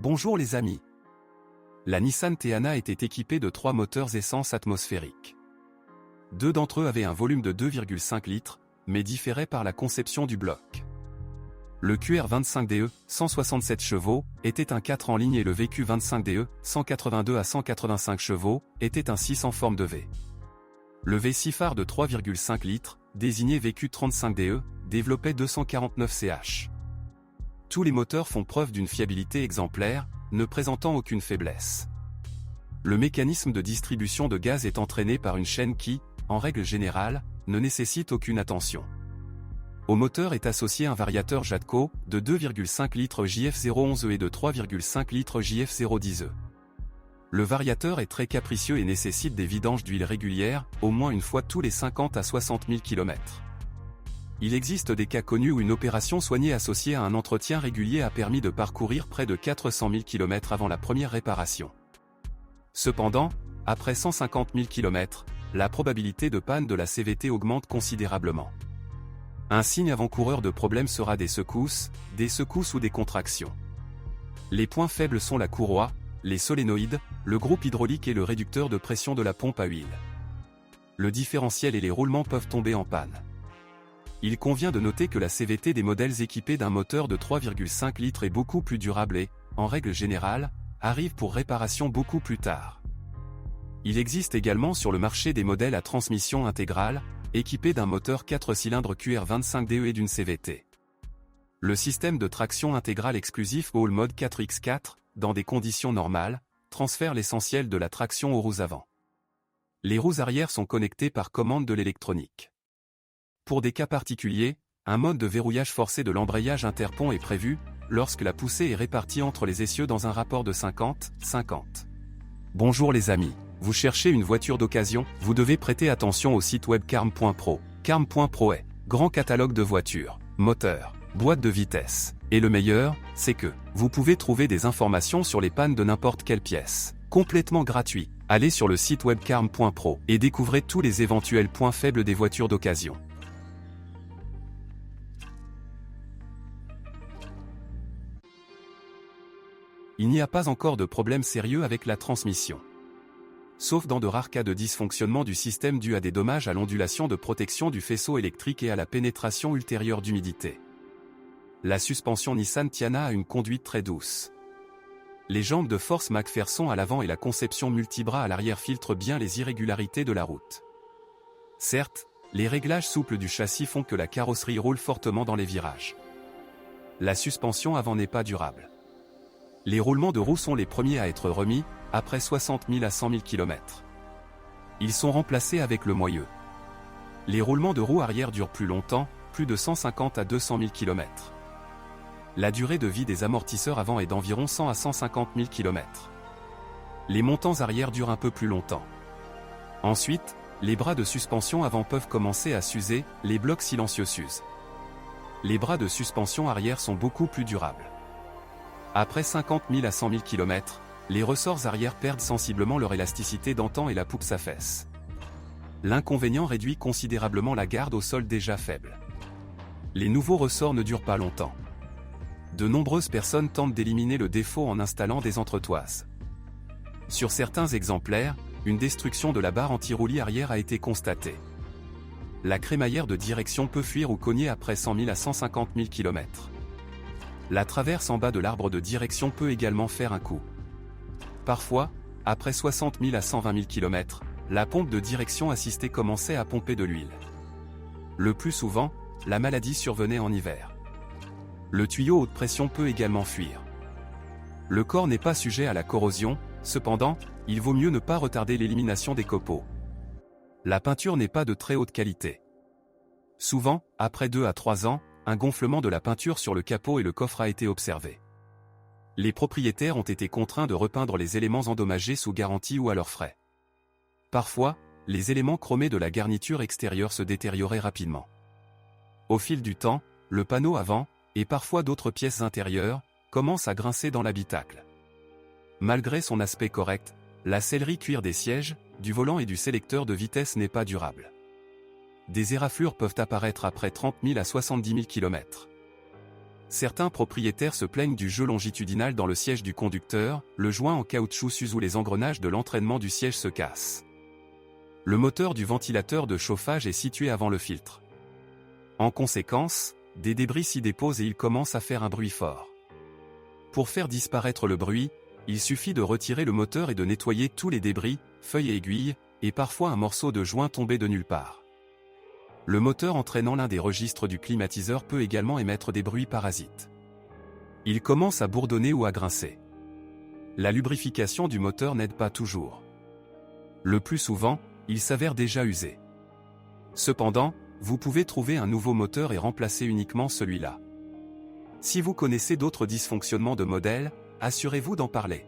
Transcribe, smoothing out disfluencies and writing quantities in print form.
Bonjour les amis. La Nissan Teana était équipée de 3 moteurs essence atmosphériques. 2 d'entre eux avaient un volume de 2,5 litres, mais différaient par la conception du bloc. Le QR25DE, 167 chevaux, était un 4 en ligne et le VQ25DE, 182 à 185 chevaux, était un 6 en forme de V. Le V6 phare de 3,5 litres, désigné VQ35DE, développait 249 ch. Tous les moteurs font preuve d'une fiabilité exemplaire, ne présentant aucune faiblesse. Le mécanisme de distribution de gaz est entraîné par une chaîne qui, en règle générale, ne nécessite aucune attention. Au moteur est associé un variateur Jatco de 2,5 litres JF011E et de 3,5 litres JF010E. Le variateur est très capricieux et nécessite des vidanges d'huile régulières, au moins une fois tous les 50 à 60 000 km. Il existe des cas connus où une opération soignée associée à un entretien régulier a permis de parcourir près de 400 000 km avant la première réparation. Cependant, après 150 000 km, la probabilité de panne de la CVT augmente considérablement. Un signe avant-coureur de problème sera des secousses ou des contractions. Les points faibles sont la courroie, les solénoïdes, le groupe hydraulique et le réducteur de pression de la pompe à huile. Le différentiel et les roulements peuvent tomber en panne. Il convient de noter que la CVT des modèles équipés d'un moteur de 3,5 litres est beaucoup plus durable et, en règle générale, arrive pour réparation beaucoup plus tard. Il existe également sur le marché des modèles à transmission intégrale, équipés d'un moteur 4 cylindres QR25DE et d'une CVT. Le système de traction intégrale exclusif All Mode 4x4, dans des conditions normales, transfère l'essentiel de la traction aux roues avant. Les roues arrière sont connectées par commande de l'électronique. Pour des cas particuliers, un mode de verrouillage forcé de l'embrayage interpont est prévu, lorsque la poussée est répartie entre les essieux dans un rapport de 50-50. Bonjour les amis, vous cherchez une voiture d'occasion, vous devez prêter attention au site web carm.pro. Carm.pro est grand catalogue de voitures, moteurs, boîtes de vitesse. Et le meilleur, c'est que vous pouvez trouver des informations sur les pannes de n'importe quelle pièce. Complètement gratuit. Allez sur le site web carm.pro et découvrez tous les éventuels points faibles des voitures d'occasion. Il n'y a pas encore de problème sérieux avec la transmission. Sauf dans de rares cas de dysfonctionnement du système dû à des dommages à l'ondulation de protection du faisceau électrique et à la pénétration ultérieure d'humidité. La suspension Nissan Teana a une conduite très douce. Les jambes de force McPherson à l'avant et la conception multibras à l'arrière filtrent bien les irrégularités de la route. Certes, les réglages souples du châssis font que la carrosserie roule fortement dans les virages. La suspension avant n'est pas durable. Les roulements de roues sont les premiers à être remis, après 60 000 à 100 000 km. Ils sont remplacés avec le moyeu. Les roulements de roues arrière durent plus longtemps, plus de 150 à 200 000 km. La durée de vie des amortisseurs avant est d'environ 100 à 150 000 km. Les montants arrière durent un peu plus longtemps. Ensuite, les bras de suspension avant peuvent commencer à s'user, les blocs silencieux s'usent. Les bras de suspension arrière sont beaucoup plus durables. Après 50 000 à 100 000 km, les ressorts arrière perdent sensiblement leur élasticité d'antan et la poupe s'affaisse. L'inconvénient réduit considérablement la garde au sol déjà faible. Les nouveaux ressorts ne durent pas longtemps. De nombreuses personnes tentent d'éliminer le défaut en installant des entretoises. Sur certains exemplaires, une destruction de la barre anti-roulis arrière a été constatée. La crémaillère de direction peut fuir ou cogner après 100 000 à 150 000 km. La traverse en bas de l'arbre de direction peut également faire un coup. Parfois, après 60 000 à 120 000 km, la pompe de direction assistée commençait à pomper de l'huile. Le plus souvent, la maladie survenait en hiver. Le tuyau haute pression peut également fuir. Le corps n'est pas sujet à la corrosion, cependant, il vaut mieux ne pas retarder l'élimination des copeaux. La peinture n'est pas de très haute qualité. Souvent, après 2 à 3 ans, un gonflement de la peinture sur le capot et le coffre a été observé. Les propriétaires ont été contraints de repeindre les éléments endommagés sous garantie ou à leurs frais. Parfois, les éléments chromés de la garniture extérieure se détérioraient rapidement. Au fil du temps, le panneau avant, et parfois d'autres pièces intérieures, commencent à grincer dans l'habitacle. Malgré son aspect correct, la sellerie cuir des sièges, du volant et du sélecteur de vitesse n'est pas durable. Des éraflures peuvent apparaître après 30 000 à 70 000 km. Certains propriétaires se plaignent du jeu longitudinal dans le siège du conducteur, le joint en caoutchouc s'use ou les engrenages de l'entraînement du siège se cassent. Le moteur du ventilateur de chauffage est situé avant le filtre. En conséquence, des débris s'y déposent et il commence à faire un bruit fort. Pour faire disparaître le bruit, il suffit de retirer le moteur et de nettoyer tous les débris, feuilles et aiguilles, et parfois un morceau de joint tombé de nulle part. Le moteur entraînant l'un des registres du climatiseur peut également émettre des bruits parasites. Il commence à bourdonner ou à grincer. La lubrification du moteur n'aide pas toujours. Le plus souvent, il s'avère déjà usé. Cependant, vous pouvez trouver un nouveau moteur et remplacer uniquement celui-là. Si vous connaissez d'autres dysfonctionnements de modèle, assurez-vous d'en parler.